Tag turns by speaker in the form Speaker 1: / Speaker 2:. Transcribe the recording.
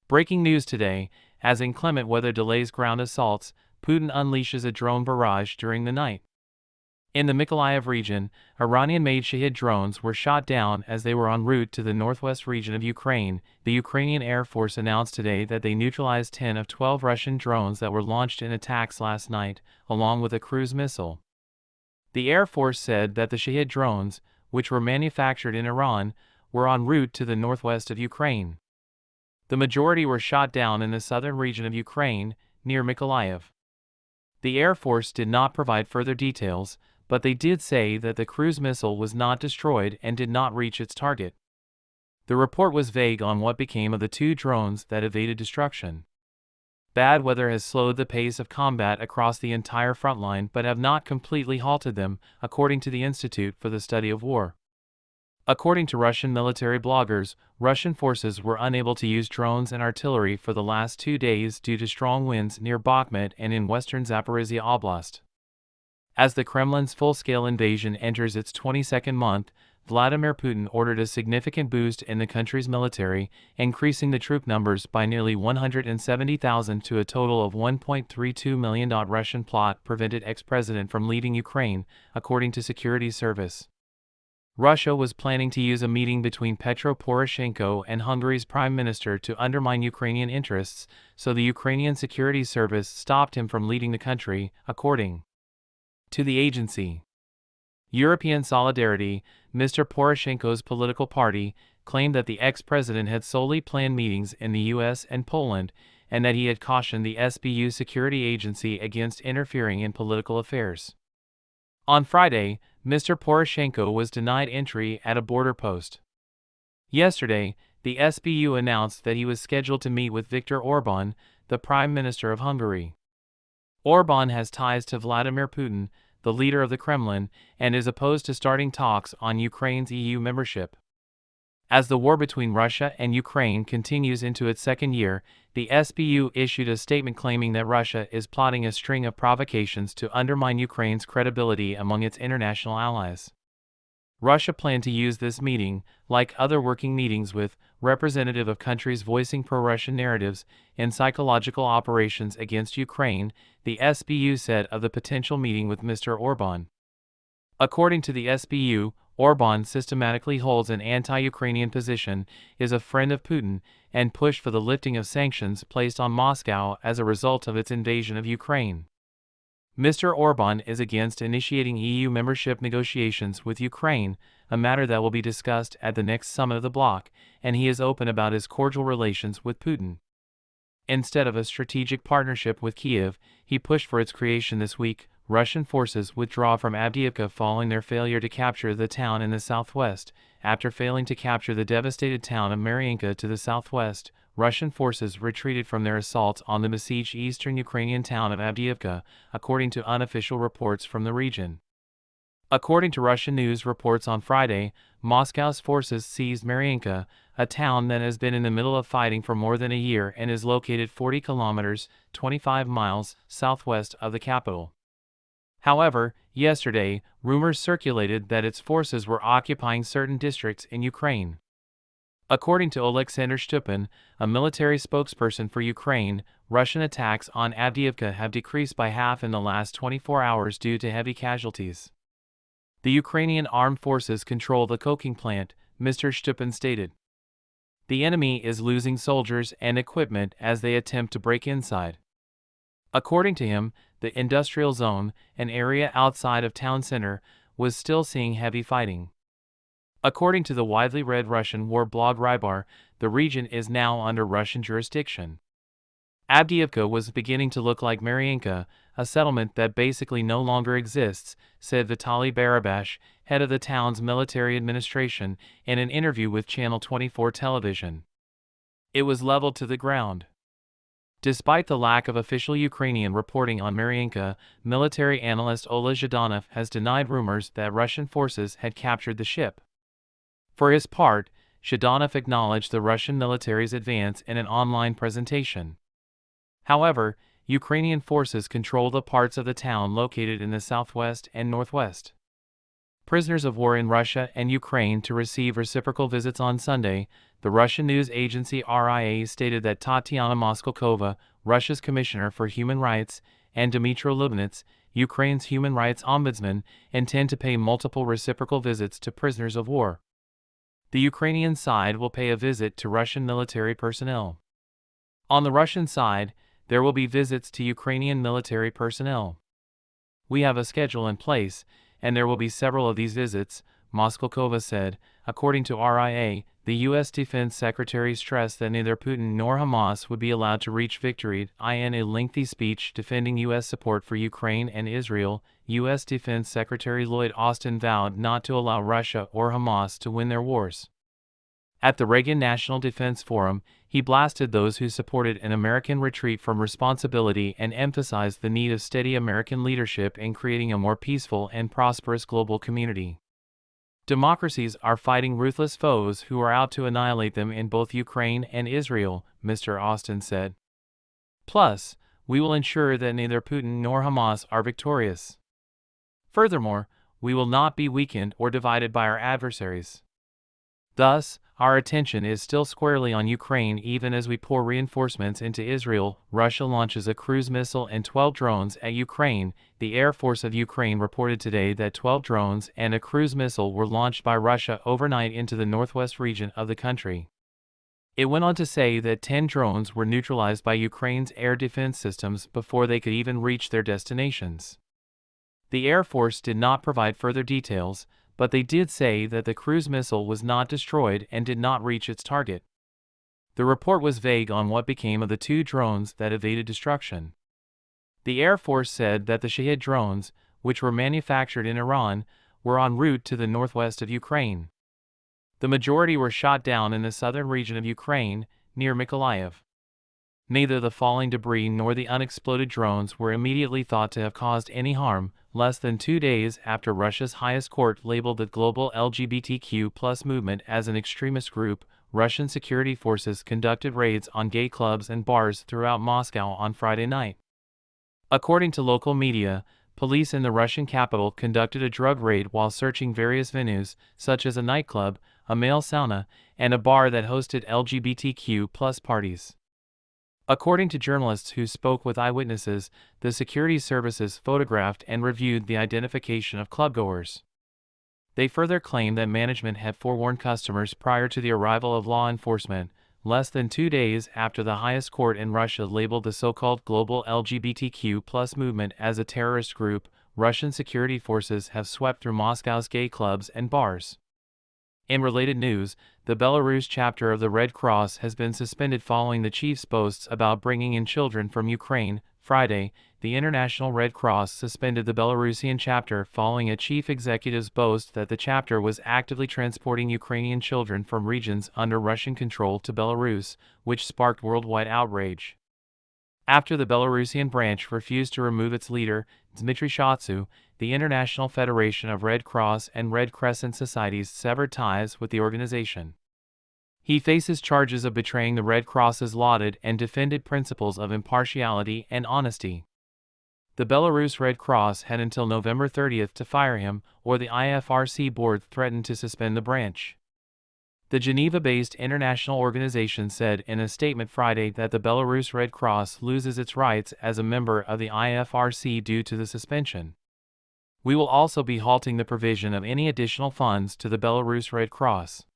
Speaker 1: Breaking news today: as inclement weather delays ground assaults, Putin unleashes a drone barrage during the night. In the Mykolaiv region, Iranian-made Shahed drones were shot down as they were en route to the northwest region of Ukraine. The Ukrainian Air Force announced today that they neutralized 10 of 12 Russian drones that were launched in attacks last night, along with a cruise missile. The Air Force said that the Shahed drones, which were manufactured in Iran, were en route to the northwest of Ukraine. The majority were shot down in the southern region of Ukraine, near Mykolaiv. The Air Force did not provide further details, but they did say that the cruise missile was not destroyed and did not reach its target. The report was vague on what became of the two drones that evaded destruction. Bad weather has slowed the pace of combat across the entire front line but have not completely halted them, according to the Institute for the Study of War. According to Russian military bloggers, Russian forces were unable to use drones and artillery for the last 2 days due to strong winds near Bakhmut and in western Zaporizhia Oblast. As the Kremlin's full-scale invasion enters its 22nd month, Vladimir Putin ordered a significant boost in the country's military, increasing the troop numbers by nearly 170,000 to a total of 1.32 million. Russian plot prevented ex-president from leaving Ukraine, according to Security Service. Russia was planning to use a meeting between Petro Poroshenko and Hungary's prime minister to undermine Ukrainian interests, so the Ukrainian Security Service stopped him from leaving the country, according to the agency. European Solidarity, Mr. Poroshenko's political party, claimed that the ex-president had solely planned meetings in the US and Poland, and that he had cautioned the SBU security agency against interfering in political affairs. On Friday, Mr. Poroshenko was denied entry at a border post. Yesterday, the SBU announced that he was scheduled to meet with Viktor Orban, the Prime Minister of Hungary. Orban has ties to Vladimir Putin, the leader of the Kremlin, and is opposed to starting talks on Ukraine's EU membership. As the war between Russia and Ukraine continues into its second year, the SBU issued a statement claiming that Russia is plotting a string of provocations to undermine Ukraine's credibility among its international allies. Russia planned to use this meeting, like other working meetings with representatives of countries voicing pro-Russian narratives, in psychological operations against Ukraine, the SBU said of the potential meeting with Mr. Orban. According to the SBU, Orban systematically holds an anti-Ukrainian position, is a friend of Putin, and pushed for the lifting of sanctions placed on Moscow as a result of its invasion of Ukraine. Mr. Orban is against initiating EU membership negotiations with Ukraine, a matter that will be discussed at the next summit of the bloc, and he is open about his cordial relations with Putin. Instead of a strategic partnership with Kiev, he pushed for its creation this week. Russian forces withdraw from Avdiivka following their failure to capture the town in the southwest. After failing to capture the devastated town of Mariinka to the southwest, Russian forces retreated from their assault on the besieged eastern Ukrainian town of Avdiivka, according to unofficial reports from the region. According to Russian news reports on Friday, Moscow's forces seized Mariinka, a town that has been in the middle of fighting for more than a year and is located 40 kilometers, 25 miles, southwest of the capital. However, yesterday, rumors circulated that its forces were occupying certain districts in Ukraine. According to Oleksandr Stupin, a military spokesperson for Ukraine, Russian attacks on Avdiivka have decreased by half in the last 24 hours due to heavy casualties. The Ukrainian armed forces control the coking plant, Mr. Stupin stated. The enemy is losing soldiers and equipment as they attempt to break inside. According to him, the industrial zone, an area outside of town center, was still seeing heavy fighting. According to the widely read Russian war blog Rybar, the region is now under Russian jurisdiction. Avdiivka was beginning to look like Mariinka, a settlement that basically no longer exists, said Vitaly Barabash, head of the town's military administration, in an interview with Channel 24 television. It was leveled to the ground. Despite the lack of official Ukrainian reporting on Mariinka, military analyst Ola Zhdanov has denied rumors that Russian forces had captured the ship. For his part, Zhdanov acknowledged the Russian military's advance in an online presentation. However, Ukrainian forces control the parts of the town located in the southwest and northwest. prisoners of war in Russia and Ukraine to receive reciprocal visits on Sunday. The Russian news agency RIA stated that Tatiana Moskalkova, Russia's Commissioner for Human Rights, and Dmytro Lubinets, Ukraine's human rights ombudsman, intend to pay multiple reciprocal visits to prisoners of war. The Ukrainian side will pay a visit to Russian military personnel. On the Russian side, there will be visits to Ukrainian military personnel. We have a schedule in place, and there will be several of these visits, Moskalkova said. According to RIA, the U.S. Defense Secretary stressed that neither Putin nor Hamas would be allowed to reach victory. In a lengthy speech defending U.S. support for Ukraine and Israel, U.S. Defense Secretary Lloyd Austin vowed not to allow Russia or Hamas to win their wars. At the Reagan National Defense Forum, he blasted those who supported an American retreat from responsibility and emphasized the need of steady American leadership in creating a more peaceful and prosperous global community. Democracies are fighting ruthless foes who are out to annihilate them in both Ukraine and Israel, Mr. Austin said. Plus, we will ensure that neither Putin nor Hamas are victorious. Furthermore, we will not be weakened or divided by our adversaries. Thus, our attention is still squarely on Ukraine even as we pour reinforcements into Israel. Russia launches a cruise missile and 12 drones at Ukraine. The Air Force of Ukraine reported today that 12 drones and a cruise missile were launched by Russia overnight into the northwest region of the country. It went on to say that 10 drones were neutralized by Ukraine's air defense systems before they could even reach their destinations. The Air Force did not provide further details, but they did say that the cruise missile was not destroyed and did not reach its target. The report was vague on what became of the 2 drones that evaded destruction. The Air Force said that the Shahed drones, which were manufactured in Iran, were en route to the northwest of Ukraine. The majority were shot down in the southern region of Ukraine, near Mykolaiv. Neither the falling debris nor the unexploded drones were immediately thought to have caused any harm. Less than 2 days after Russia's highest court labeled the global LGBTQ+ movement as an extremist group, Russian security forces conducted raids on gay clubs and bars throughout Moscow on Friday night. According to local media, police in the Russian capital conducted a drug raid while searching various venues, such as a nightclub, a male sauna, and a bar that hosted LGBTQ+ parties. According to journalists who spoke with eyewitnesses, the security services photographed and reviewed the identification of clubgoers. They further claimed that management had forewarned customers prior to the arrival of law enforcement. Less than 2 days after the highest court in Russia labeled the so-called global LGBTQ+ movement as a terrorist group, Russian security forces have swept through Moscow's gay clubs and bars. In related news, the Belarus chapter of the Red Cross has been suspended following the chief's boasts about bringing in children from Ukraine. Friday, the International Red Cross suspended the Belarusian chapter following a chief executive's boast that the chapter was actively transporting Ukrainian children from regions under Russian control to Belarus, which sparked worldwide outrage. After the Belarusian branch refused to remove its leader, Dmitry Shatsu, the International Federation of Red Cross and Red Crescent Societies severed ties with the organization. He faces charges of betraying the Red Cross's lauded and defended principles of impartiality and honesty. The Belarus Red Cross had until November 30th to fire him, or the IFRC board threatened to suspend the branch. The Geneva-based international organization said in a statement Friday that the Belarus Red Cross loses its rights as a member of the IFRC due to the suspension. We will also be halting the provision of any additional funds to the Belarus Red Cross.